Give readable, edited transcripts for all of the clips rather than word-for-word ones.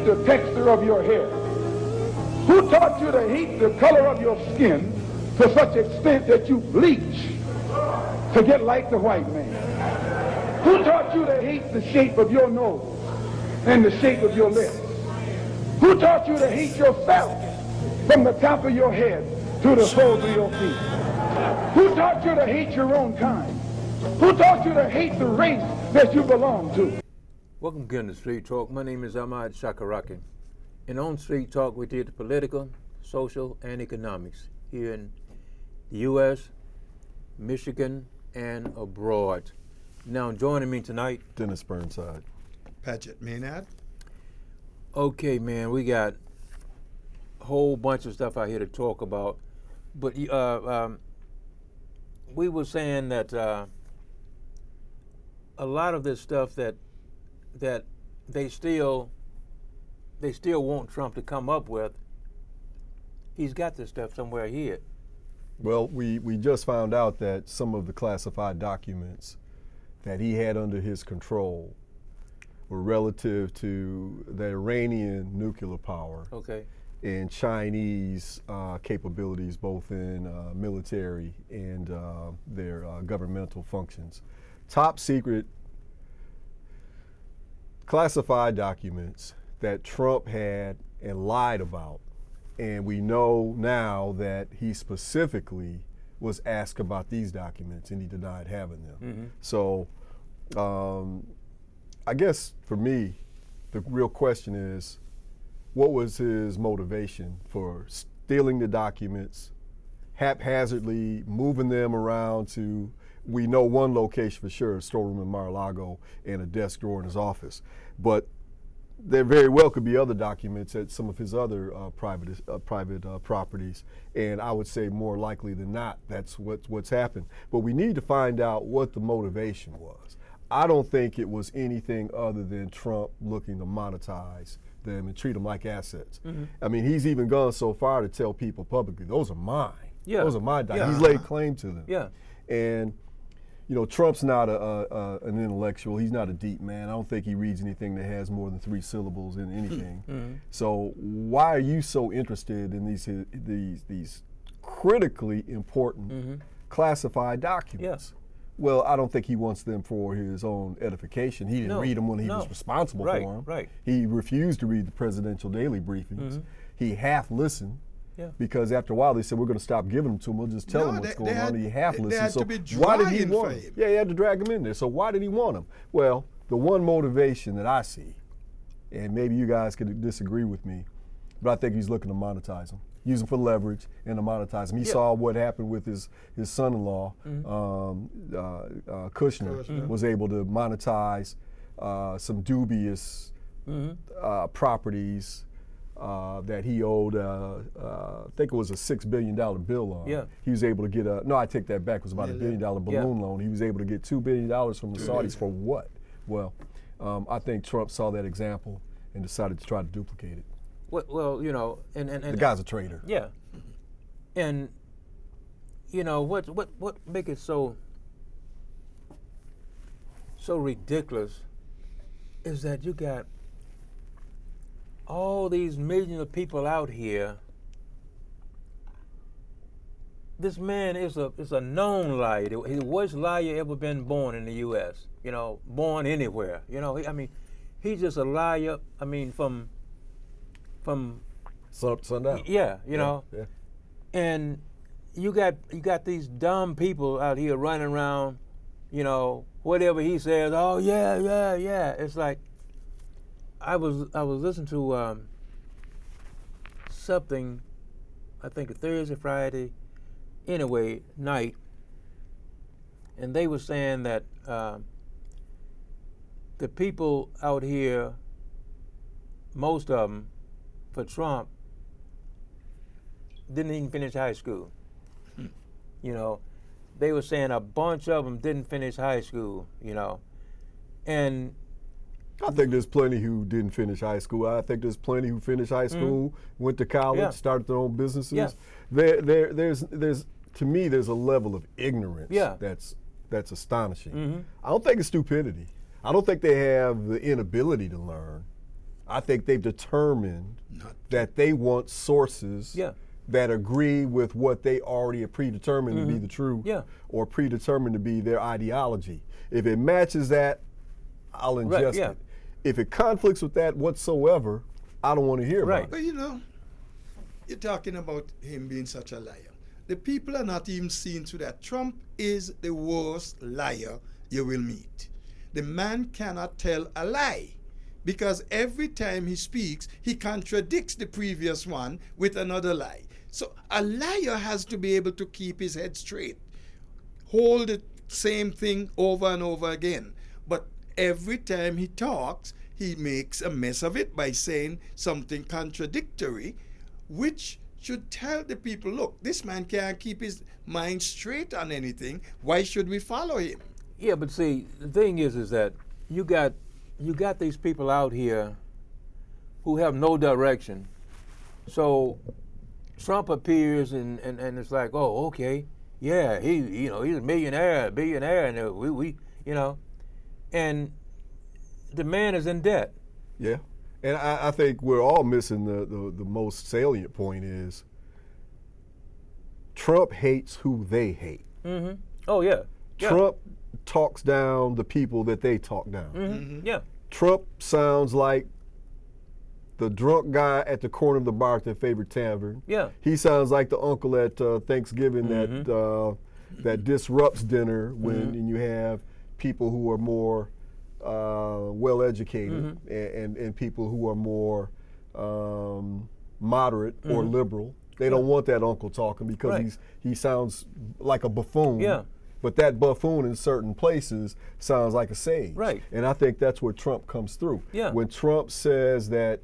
hate the texture of your hair? Who taught you to hate the color of your skin to such extent that you bleach to get like the white man? Who taught you to hate the shape of your nose and the shape of your lips? Who taught you to hate yourself from the top of your head to the soles of your feet? Who taught you to hate your own kind? Who taught you to hate the race that you belong to? Welcome again to Street Talk. My name is Ahmad Shakaraki. And on Street Talk, we did the political, social, and economics here in the U.S., Michigan, and abroad. Now, joining me tonight, Dennis Burnside. Paget Maynard. Okay, man, we got a whole bunch of stuff out here to talk about. But we were saying that a lot of this stuff that they still want Trump to come up with, he's got this stuff somewhere here. Well, we just found out that some of the classified documents that he had under his control were relative to the Iranian nuclear power and Chinese capabilities, both in military and their governmental functions. Top secret classified documents that Trump had and lied about. And we know now that he specifically was asked about these documents and he denied having them. Mm-hmm. So I guess for me, the real question is, what was his motivation for stealing the documents, haphazardly moving them around to, we know one location for sure, a storeroom in Mar-a-Lago and a desk drawer in his office. But there very well could be other documents at some of his other private properties, and I would say more likely than not that's what's happened. But we need to find out what the motivation was. I don't think it was anything other than Trump looking to monetize them and treat them like assets. Mm-hmm. I mean, he's even gone so far to tell people publicly, those are mine. Yeah. Those are my documents. Yeah. He's laid claim to them. Yeah. And you know, Trump's not an intellectual. He's not a deep man. I don't think he reads anything that has more than 3 syllables in anything. Mm-hmm. So why are you so interested in these critically important classified documents? Yeah. Well, I don't think he wants them for his own edification. He didn't read them when he was responsible for them. Right. He refused to read the presidential daily briefings. He half listened. Yeah. Because after a while they said, we're going to stop giving them to him. We'll just tell him what's going on. And he half listened. So why did he want him? Yeah, he had to drag him in there. So why did he want him? Well, the one motivation that I see, and maybe you guys could disagree with me, but I think he's looking to monetize him, use him for leverage and to monetize him. He saw what happened with his son-in-law, Kushner, was able to monetize some dubious properties that he owed, I think it was a $6 billion bill on. Yeah. He was able to get I take that back, it was about $1 billion balloon loan. He was able to get $2 billion from the Saudis for what? Well, I think Trump saw that example and decided to try to duplicate it. Well, you know, and the guy's a traitor. Yeah. And, you know, what make it so ridiculous is that you got all these millions of people out here. This man is a known liar. He's the worst liar ever been born in the U.S. You know, born anywhere. You know, he's just a liar. I mean, from sundown. Yeah, you know. Yeah. And you got these dumb people out here running around. You know, whatever he says. Oh yeah. It's like, I was listening to something, I think a Thursday, Friday, anyway, night, and they were saying that the people out here, most of them, for Trump, didn't even finish high school. You know, they were saying a bunch of them didn't finish high school, you know, and I think there's plenty who didn't finish high school. I think there's plenty who finished high school, went to college, started their own businesses. Yeah. There's to me, there's a level of ignorance that's astonishing. Mm-hmm. I don't think it's stupidity. I don't think they have the inability to learn. I think they've determined that they want sources Yeah. that agree with what they already have predetermined to be the truth Yeah. or predetermined to be their ideology. If it matches that, I'll ingest yeah. it. If it conflicts with that whatsoever, I don't want to hear Right. about But it. you know, you're talking about him being such a liar. The people are not even seeing to that. Trump is the worst liar you will meet. The man cannot tell a lie because every time he speaks, he contradicts the previous one with another lie. So a liar has to be able to keep his head straight, hold the same thing over and over again. But every time he talks, he makes a mess of it by saying something contradictory, which should tell the people, look, this man can't keep his mind straight on anything. Why should we follow him? Yeah, but see, the thing is that you got these people out here who have no direction. So Trump appears and it's like, oh, okay, yeah, he's a billionaire, and we and the man is in debt. Yeah. And I think we're all missing the most salient point is Trump hates who they hate. Mm-hmm. Oh yeah. Yeah. Trump talks down the people that they talk down. Mm-hmm. Yeah. Trump sounds like the drunk guy at the corner of the bar at their favorite tavern. Yeah. He sounds like the uncle at Thanksgiving that disrupts dinner when you have people who are more well educated and people who are more moderate or liberal. They don't want that uncle talking because he sounds like a buffoon. Yeah. But that buffoon in certain places sounds like a sage. Right. And I think that's where Trump comes through. Yeah. When Trump says that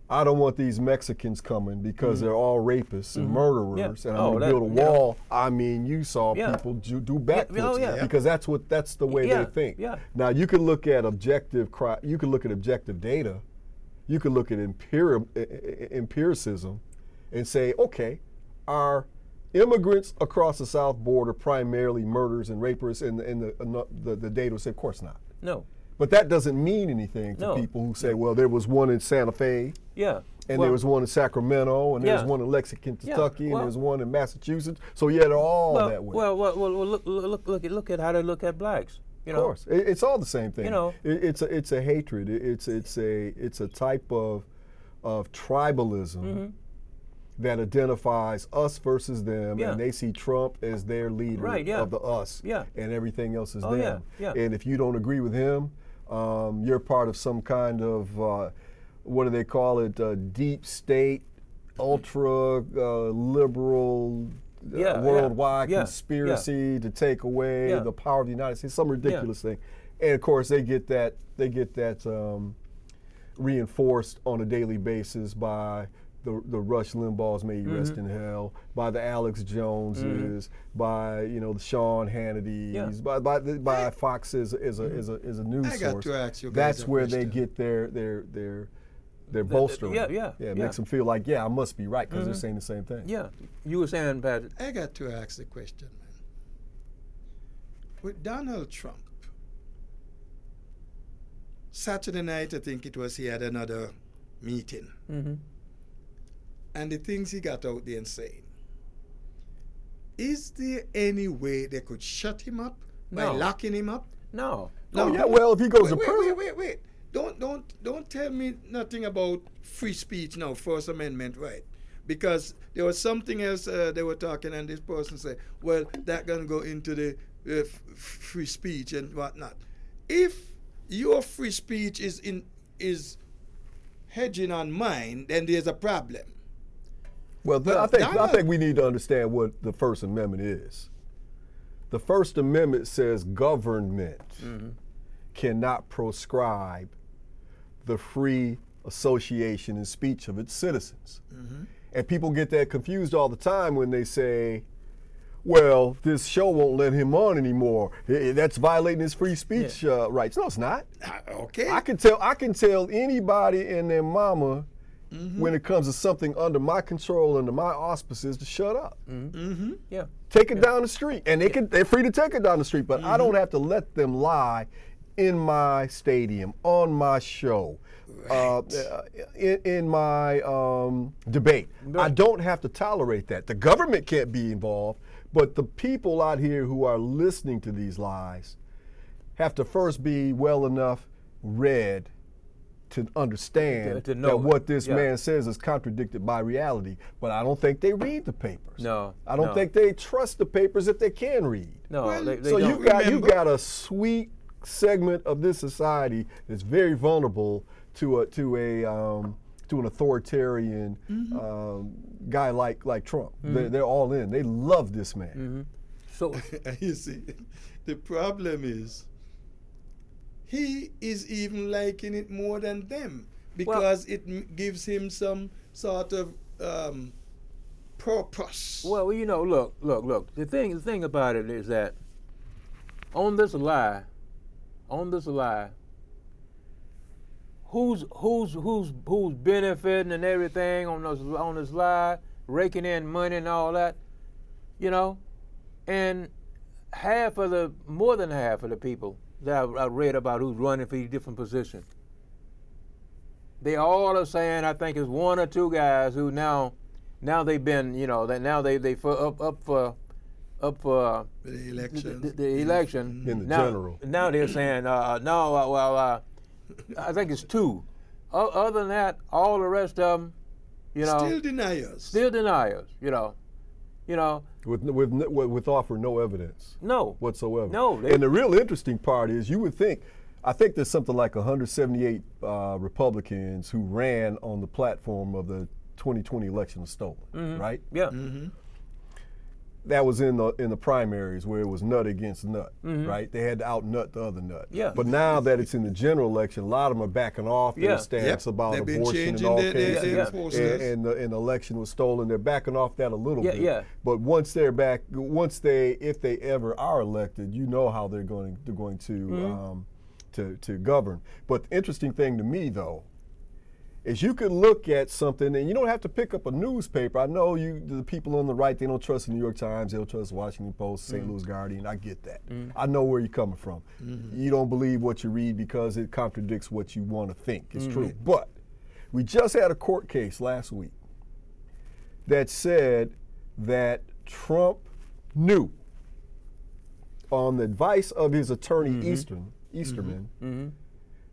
I don't want these Mexicans coming because they're all rapists and murderers, and I'm Oh, going to that- build a wall. I mean, you saw Yeah. people do backflips oh, yeah. because that's the way Yeah, they think. yeah. Now you can look at objective data, you can look at empiricism, and say, okay, are immigrants across the south border primarily murderers and rapists? And the data will say, of course not. No. But that doesn't mean anything to No. people who say, well, there was one in Santa Fe. Yeah. And Well, there was one in Sacramento, and there was Yeah. one in Lexington, Kentucky, well- and there's one in Massachusetts. So yeah, they're all well, that way. well, look at how they look at blacks. You of know. course, it's all the same thing. You know. It's a hatred. It's a type of tribalism that identifies us versus them, Yeah. and they see Trump as their leader Right, yeah. of the us, Yeah. and everything else is Oh, them. yeah, yeah. And if you don't agree with him, you're part of some kind of what do they call it? Deep state, ultra liberal. Worldwide conspiracy to take away the power of the United States, some ridiculous thing, and of course they get that reinforced on a daily basis by the Rush Limbaughs, may he rest in hell, by the Alex Joneses, by the Sean Hannity's, by Fox as a news I got source. to ask you guys That's a where they question. get their bolstering. yeah. Makes them feel like, I must be right because they're saying the same thing. Yeah. You were saying, Patrick. I got to ask the question, man. With Donald Trump, Saturday night, I think it was, he had another meeting. Mm-hmm. And the things he got out there and saying, is there any way they could shut him up by No. locking him up? No. Oh, yeah, well, if he goes to wait, prison. wait. Don't tell me nothing about free speech now, First Amendment right. Because there was something else they were talking, and this person said, well, that gonna go into the free speech and whatnot. If your free speech is hedging on mine, then there's a problem. Well, But I Donald- think we need to understand what the First Amendment is. The First Amendment says government cannot proscribe the free association and speech of its citizens. And people get that confused all the time when they say, well, this show won't let him on anymore. That's violating his free speech rights. No, it's not. Okay. I can tell anybody and their mama when it comes to something under my control, under my auspices, to shut up. Yeah. Take it down the street, and they're free to take it down the street. But I don't have to let them lie in my stadium, on my show, in my debate. I don't have to tolerate that. The government can't be involved, but the people out here who are listening to these lies have to first be well enough read to understand to know that what this yeah. man says is contradicted by reality. But I don't think they read the papers. No, I don't no. think they trust the papers if they can read. No, Well, they So don't. you've got a sweet segment of this society that's very vulnerable to an authoritarian guy like Trump. They're all in. They love this man. So You see, the problem is he is even liking it more than them because it gives him some sort of purpose. well, you know, look. The thing about it is that on this lie, who's benefiting and everything on this lie, raking in money and all that, you know, and more than half of the people that I read about who's running for these different positions, they all are saying, I think it's one or two guys who now they've been, you know, that now they up for The election. the election In the now, general. Now they're saying I think it's two. Other than that, all the rest of them, you know, Still deniers. still deniers. You know, With offer no evidence no. whatsoever. No, And the real interesting part is you would think, I think there's something like 178 Republicans who ran on the platform of the 2020 election was stolen, right? Yeah. That was in the primaries where it was nut against nut, right? They had to out nut the other nut. Yeah. But now that it's in the general election, a lot of them are backing off their Yeah. stance Yep. about They've been abortion and changing all their cases, posters. and the election was stolen. They're backing off that a little Yeah, bit. yeah. But if they ever are elected, you know how they're going to govern. But the interesting thing to me though is you can look at something and you don't have to pick up a newspaper. I know the people on the right, they don't trust the New York Times, they don't trust the Washington Post, St. Louis Guardian. I get that. I know where you're coming from. You don't believe what you read because it contradicts what you want to think is true. But we just had a court case last week that said that Trump knew, on the advice of his attorney Easterman,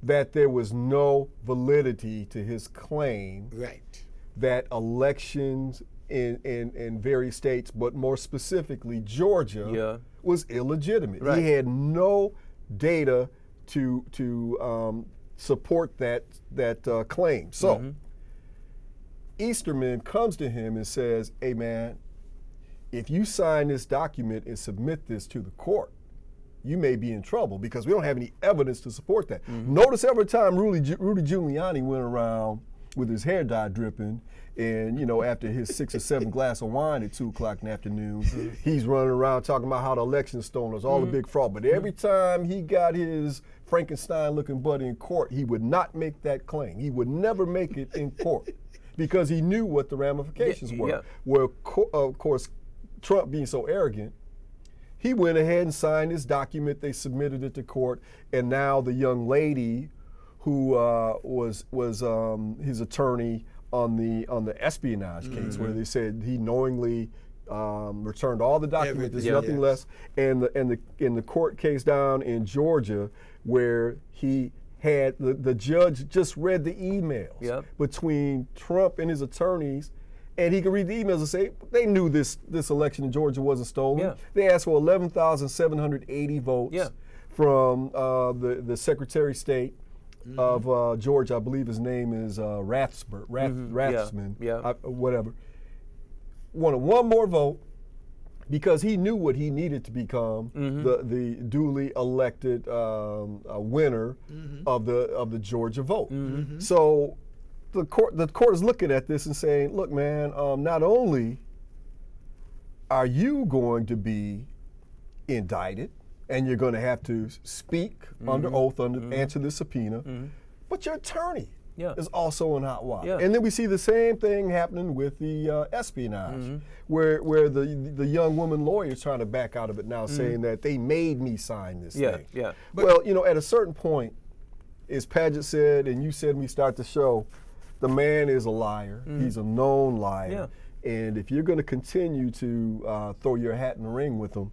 that there was no validity to his claim Right. that elections in various states, but more specifically Georgia, Yeah. was illegitimate. Right. He had no data to support that claim. So Easterman comes to him and says, "Hey man, if you sign this document and submit this to the court, you may be in trouble because we don't have any evidence to support that." Notice every time Rudy Giuliani went around with his hair dye dripping and, you know, after his 6 or 7 glass of wine at 2 o'clock in the afternoon, he's running around talking about how the election's stolen, it's all a big fraud. But every time he got his Frankenstein-looking buddy in court, he would not make that claim. He would never make it in court because he knew what the ramifications were. Yeah. Well, of course, Trump being so arrogant, he went ahead and signed this document. They submitted it to court, and now the young lady who was his attorney on the espionage case, where they said he knowingly returned all the documents. There's nothing less. And the court case down in Georgia, where he had the judge just read the emails between Trump and his attorneys. And he could read the emails and say they knew this election in Georgia wasn't stolen. Yeah. They asked for 11,780 votes from the Secretary of State of Georgia. I believe his name is Rathsman. Whatever. Wanted one more vote because he knew what he needed to become the duly elected winner of the Georgia vote. So the court is looking at this and saying, look, man, not only are you going to be indicted and you're going to have to speak under oath, answer the subpoena, but your attorney Yeah. is also in hot water. Yeah. And then we see the same thing happening with the espionage, where the young woman lawyer is trying to back out of it now, saying that they made me sign this thing. Yeah. Well, at a certain point, as Paget said, and you said when we start the show, the man is a liar. He's a known liar. Yeah. And if you're going to continue to throw your hat in the ring with him,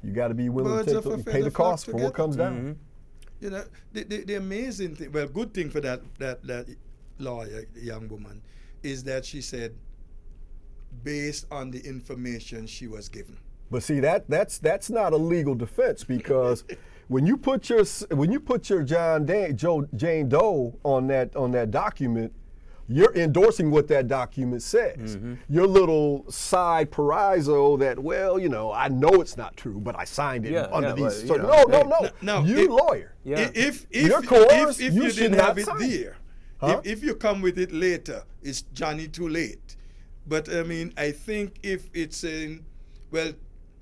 you got to be willing to pay the cost for what comes down. The amazing thing, well, good thing for that lawyer, young woman, is that she said, based on the information she was given. But see, that's not a legal defense, because when you put your Jane Doe on that document, you're endorsing what that document says. Your little side proviso that, I know it's not true, but I signed it under these. No. Lawyer. Yeah. If you're coerced, if you you should didn't not have it sign. there, Huh? if you come with it later, it's Johnny too late. But I mean, I think if it's saying, well,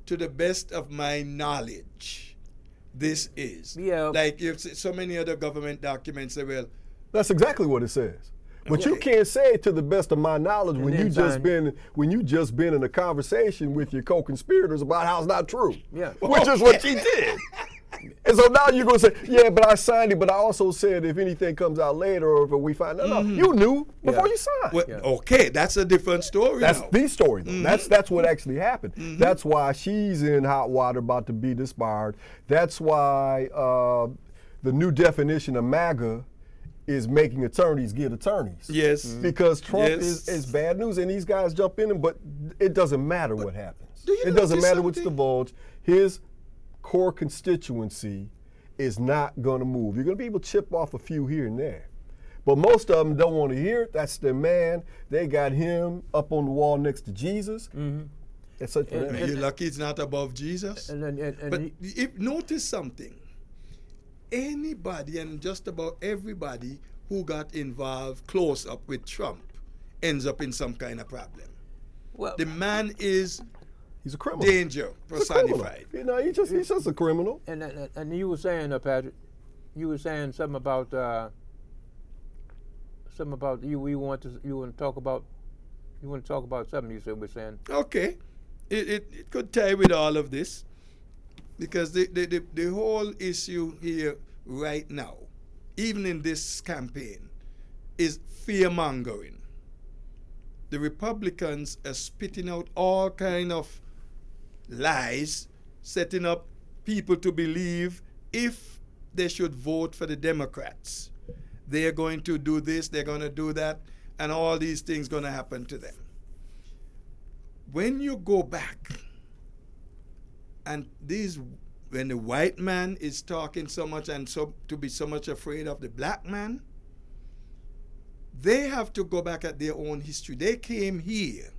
to the best of my knowledge, this is. Yeah. Like if so many other government documents say, well, That's exactly what it says. But you Okay. can't say, to the best of my knowledge, when then you just been in a conversation with your co-conspirators about how it's not true. Yeah. Which is what she did. And so now you're going to say, yeah, but I signed it, but I also said if anything comes out later or if we find out, no, you knew before you signed. well, okay, that's a different story. That's now. the story, though. That's what actually happened. That's why she's in hot water about to be disbarred. That's why the new definition of MAGA is making attorneys get attorneys. Yes. Because Trump Yes. is bad news, and these guys jump in, but it doesn't matter what happens. do you It doesn't notice matter what's something? divulged. His core constituency is not going to move. You're going to be able to chip off a few here and there. But most of them don't want to hear it. That's their man. They got him up on the wall next to Jesus. That's such for them. You're lucky it's not above Jesus. And But if notice something, anybody and just about everybody who got involved close up with Trump ends up in some kind of problem. well, The man is He's a criminal. danger He's a criminal. personified. He's just a criminal. and you were saying, Patrick, you were saying something about you want to talk about something you said we're saying. Okay, it could tie with all of this, because the whole issue here right now, even in this campaign, is fear mongering. The Republicans are spitting out all kind of lies, setting up people to believe if they should vote for the Democrats, they're going to do this, they're going to do that, and all these things going to happen to them. When you go back, and when the white man is talking so much and so to be so much afraid of the black man, they have to go back at their own history. They came here.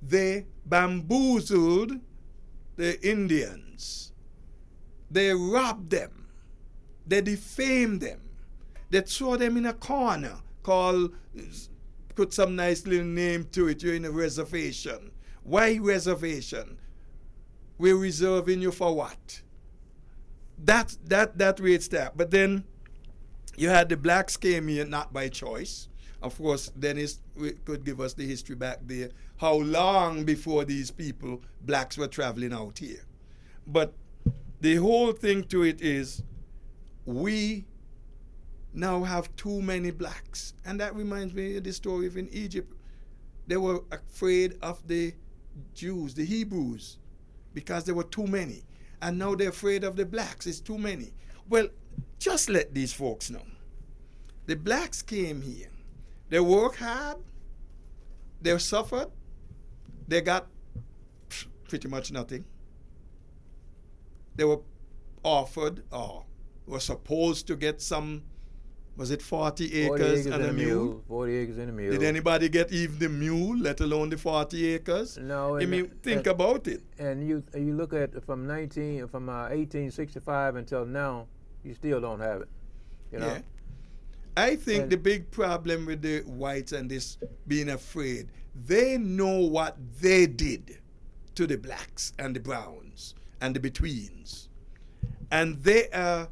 They bamboozled the Indians. They robbed them. They defamed them. They throw them in a corner called, put some nice little name to it, you're in a reservation. Why reservation? We're reserving you for what? That way it's that. But then you had the blacks came here not by choice. Of course, Dennis could give us the history back there. How long before these people, blacks, were traveling out here? But the whole thing to it is we now have too many blacks. And that reminds me of the story of in Egypt. They were afraid of the Jews, the Hebrews, because there were too many. And now they're afraid of the blacks. It's too many. Well, just let these folks know. The blacks came here. They worked hard. They suffered. They got pretty much nothing. They were offered or were supposed to get some, was it 40 acres and a mule? 40 acres and a mule. Did anybody get even the mule, let alone the 40 acres? No. I mean, think about it. And you look at from 1865 until now, you still don't have it. You know. Yeah. I think the big problem with the whites and this being afraid, they know what they did to the blacks and the browns and the betweens. And they are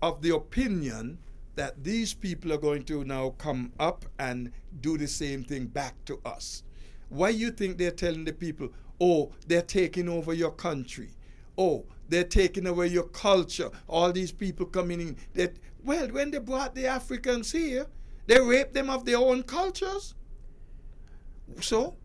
of the opinion that these people are going to now come up and do the same thing back to us. Why you think they're telling the people, oh, they're taking over your country, oh, they're taking away your culture, all these people coming in? Well, when they brought the Africans here, they raped them of their own cultures. So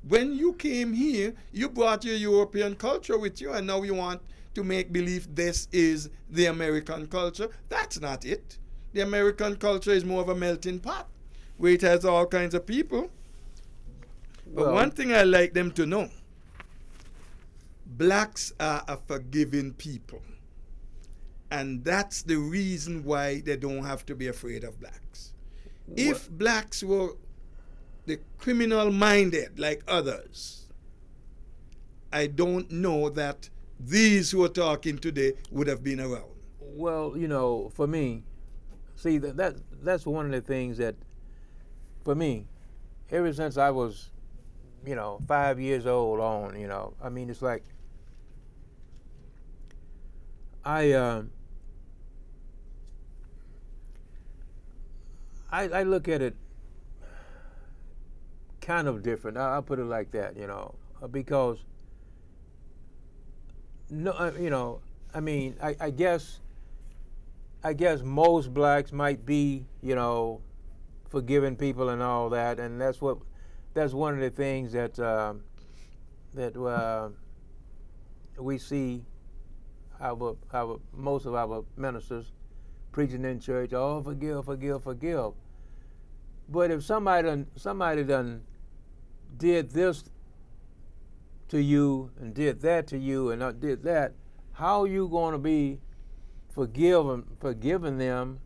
when you came here, you brought your European culture with you, and now you want to make believe this is the American culture. That's not it. The American culture is more of a melting pot, where it has all kinds of people. But one thing I like them to know, blacks are a forgiving people. And that's the reason why they don't have to be afraid of blacks. If blacks were the criminal-minded like others, I don't know that these who are talking today would have been around. Well, you know, for me, see, that's one of the things that, for me, ever since I was, 5 years old on, I mean, it's like, I look at it kind of different. I'll put it like that, because no, I mean, I guess most blacks might be, forgiving people and all that, and that's one of the things that we see most of our ministers preaching in church. Oh, forgive, forgive, forgive. But if somebody done did this to you and did that to you and did that, how are you going to be forgiving them,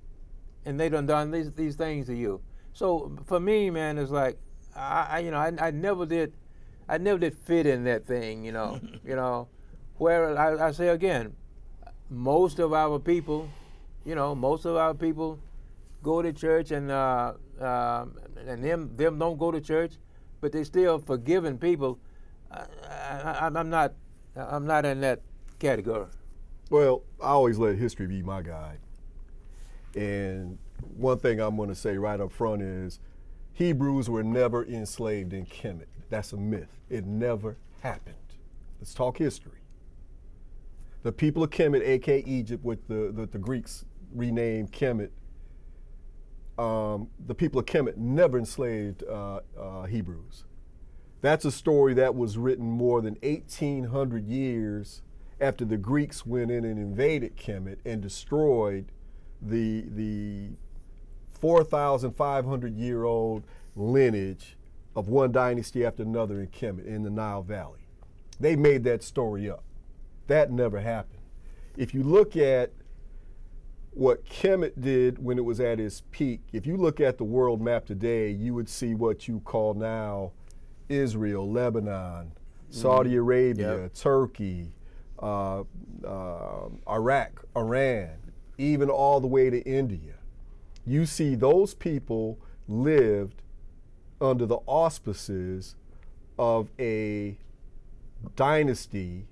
and they done these things to you? So for me, man, it's like I never did fit in that thing, Where I say again, most of our people go to church and them don't go to church, but they still forgiving people. I'm not in that category. Well, I always let history be my guide. And one thing I'm going to say right up front is Hebrews were never enslaved in Kemet. That's a myth. It never happened. Let's talk history. The people of Kemet, aka Egypt, what the Greeks renamed Kemet, the people of Kemet never enslaved Hebrews. That's a story that was written more than 1,800 years after the Greeks went in and invaded Kemet and destroyed the 4,500-year-old lineage of one dynasty after another in Kemet, in the Nile Valley. They made that story up. That never happened. If you look at what Kemet did when it was at its peak, if you look at the world map today, you would see what you call now Israel, Lebanon, Saudi Arabia, Yep. Turkey, Iraq, Iran, even all the way to India. You see those people lived under the auspices of a dynasty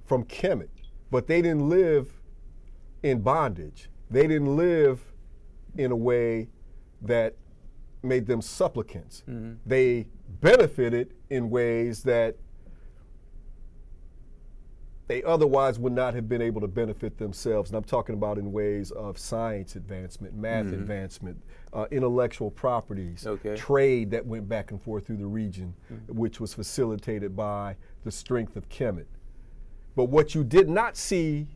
from Kemet, but they didn't live in bondage. They didn't live in a way that made them supplicants. Mm-hmm. They benefited in ways that they otherwise would not have been able to benefit themselves. And I'm talking about in ways of science advancement, math advancement, intellectual properties, trade that went back and forth through the region, which was facilitated by the strength of Kemet. But what you did not see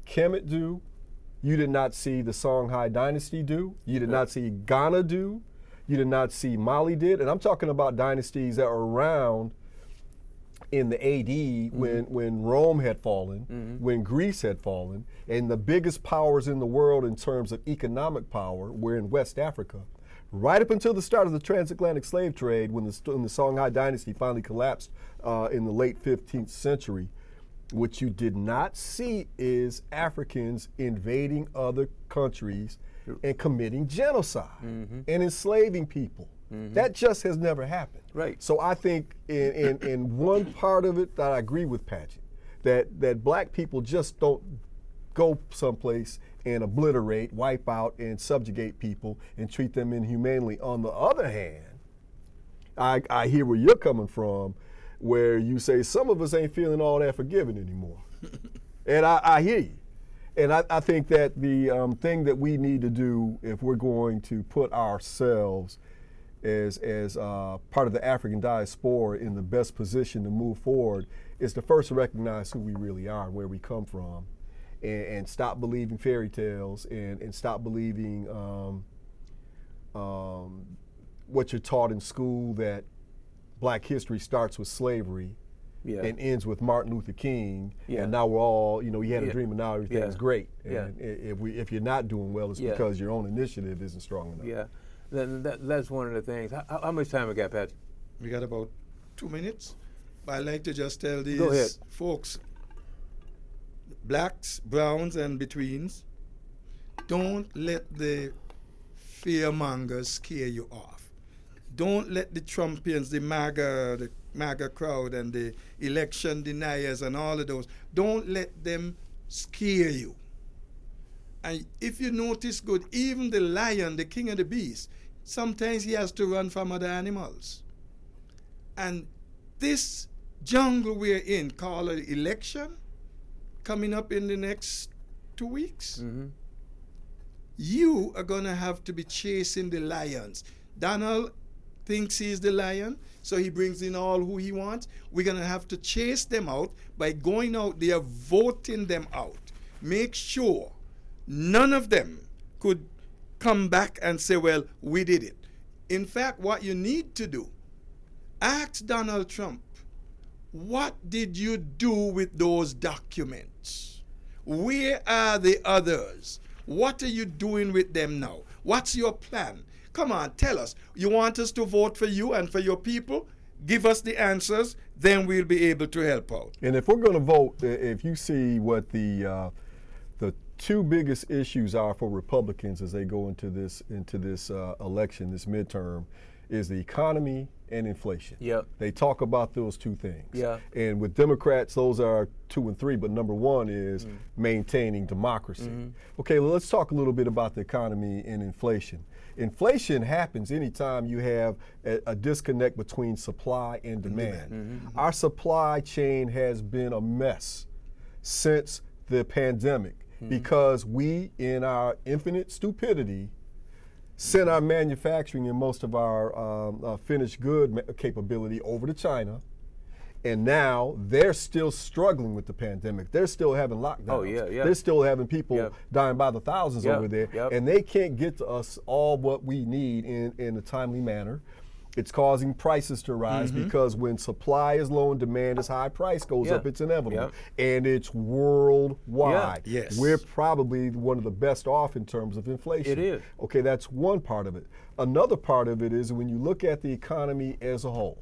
Kemet do, you did not see the Songhai dynasty do, you did not see Ghana do, you did not see Mali did, and I'm talking about dynasties that were around in the AD when Rome had fallen, when Greece had fallen, and the biggest powers in the world in terms of economic power were in West Africa. Right up until the start of the transatlantic slave trade, when the Songhai dynasty finally collapsed in the late 15th century, what you did not see is Africans invading other countries and committing genocide and enslaving people. That just has never happened. Right. So I think in one part of it that I agree with Paget, that black people just don't go someplace and obliterate, wipe out, and subjugate people and treat them inhumanely. On the other hand, I hear where you're coming from, where you say some of us ain't feeling all that forgiving anymore. And I hear you. And I think that the thing that we need to do if we're going to put ourselves as part of the African diaspora in the best position to move forward is to first recognize who we really are and where we come from, and stop believing fairy tales and stop believing what you're taught in school, that Black history starts with slavery and ends with Martin Luther King, and now we're all, you had a dream and now everything's great. And if you're not doing well, it's because your own initiative isn't strong enough. Yeah, that's one of the things. How much time we got, Patrick? We got about 2 minutes. But I like to just tell these folks, blacks, browns, and betweens, don't let the fearmongers scare you off. Don't let the Trumpians, the MAGA crowd and the election deniers and all of those, don't let them scare you. And if you notice good, even the lion, the king of the beast, sometimes he has to run from other animals. And this jungle we're in, called an election, coming up in the next 2 weeks, you are going to have to be chasing the lions. Donald thinks he's the lion, so he brings in all who he wants. We're going to have to chase them out by going out there, voting them out. Make sure none of them could come back and say, well, we did it. In fact, what you need to do, ask Donald Trump, what did you do with those documents? Where are the others? What are you doing with them now? What's your plan? Come on, tell us. You want us to vote for you and for your people? Give us the answers, then we'll be able to help out. And if we're going to vote, if you see what the two biggest issues are for Republicans as they go into this election, this midterm, is the economy and inflation. Yep. They talk about those two things. Yeah. And with Democrats, those are 2 and 3, but number one is maintaining democracy. Okay, well, let's talk a little bit about the economy and inflation. Inflation happens anytime you have a disconnect between supply and demand. Our supply chain has been a mess since the pandemic because we, in our infinite stupidity, sent our manufacturing and most of our finished good capability over to China. And now they're still struggling with the pandemic. They're still having lockdowns. Oh, yeah. They're still having people dying by the thousands over there. And they can't get to us all what we need in a timely manner. It's causing prices to rise because when supply is low and demand is high, price goes up. It's inevitable. And it's worldwide. Yes. We're probably one of the best off in terms of inflation. It is. Okay, that's one part of it. Another part of it is when you look at the economy as a whole,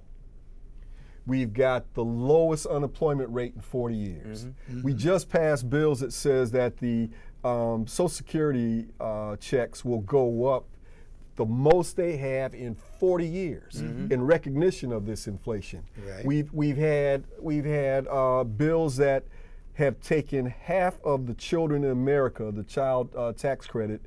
we've got the lowest unemployment rate in 40 years. We just passed bills that says that the Social Security checks will go up the most they have in 40 years in recognition of this inflation. Right. We've had bills that have taken half of the children in America. The child tax credit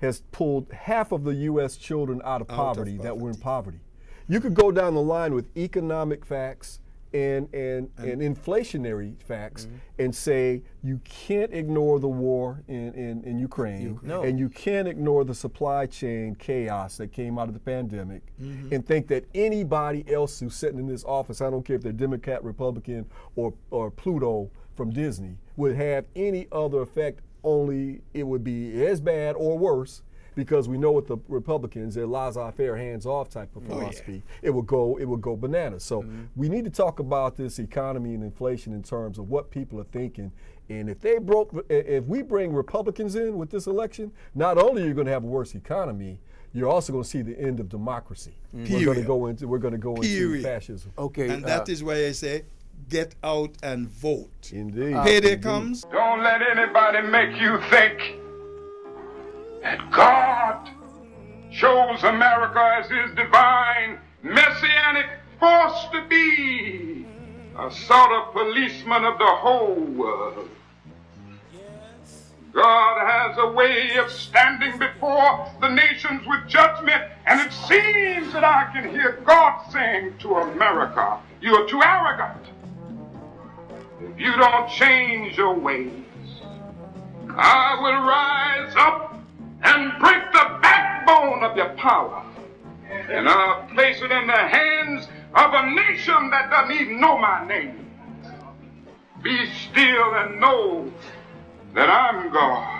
has pulled half of the U.S. children out of poverty that were in poverty. You could go down the line with economic facts and inflationary facts and say you can't ignore the war in Ukraine, and you can't ignore the supply chain chaos that came out of the pandemic and think that anybody else who's sitting in this office, I don't care if they're Democrat, Republican, or Pluto from Disney, would have any other effect, only it would be as bad or worse. Because we know with the Republicans, they're laissez-faire, hands-off type of philosophy. It will go bananas. So we need to talk about this economy and inflation in terms of what people are thinking. And if we bring Republicans in with this election, not only are you going to have a worse economy, you're also going to see the end of democracy. We're going to go into fascism. Okay. And that is why I say, get out and vote. Indeed. Payday comes. Don't let anybody make you think that God chose America as his divine messianic force to be a sort of policeman of the whole world. God has a way of standing before the nations with judgment, and it seems that I can hear God saying to America, you're too arrogant. If you don't change your ways, I will rise up and break the backbone of your power, and I'll place it in the hands of a nation that doesn't even know my name. Be still and know that I'm God.